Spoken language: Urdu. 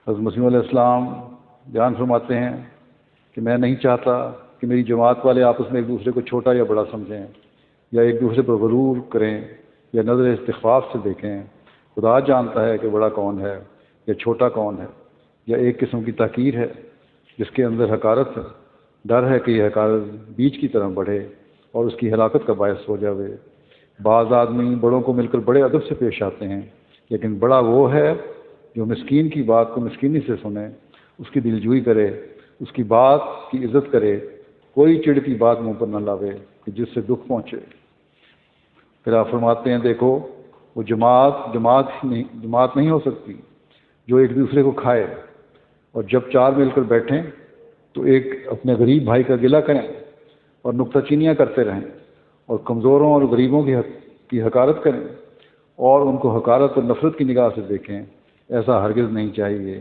حضرت مسیح علیہ السلام بیان فرماتے ہیں کہ میں نہیں چاہتا کہ میری جماعت والے آپس میں ایک دوسرے کو چھوٹا یا بڑا سمجھیں یا ایک دوسرے پر غرور کریں یا نظر استخفاف سے دیکھیں۔ خدا جانتا ہے کہ بڑا کون ہے یا چھوٹا کون ہے، یا ایک قسم کی تحقیر ہے جس کے اندر حقارت ہے۔ ڈر ہے کہ یہ حقارت بیج کی طرح بڑھے اور اس کی ہلاکت کا باعث ہو جاوے۔ بعض آدمی بڑوں کو مل کر بڑے ادب سے پیش آتے ہیں، لیکن بڑا وہ ہے جو مسکین کی بات کو مسکینی سے سنے، اس کی دلجوئی کرے، اس کی بات کی عزت کرے، کوئی چڑ کی بات منہ پر نہ لاوے کہ جس سے دکھ پہنچے۔ پھر آپ فرماتے ہیں دیکھو وہ جماعت نہیں ہو سکتی جو ایک دوسرے کو کھائے، اور جب چار مل کر بیٹھیں تو ایک اپنے غریب بھائی کا گلہ کریں اور نکتہ چینیاں کرتے رہیں اور کمزوروں اور غریبوں کی حقارت کریں اور ان کو حقارت اور نفرت کی نگاہ سے دیکھیں۔ ایسا ہرگز نہیں چاہیے۔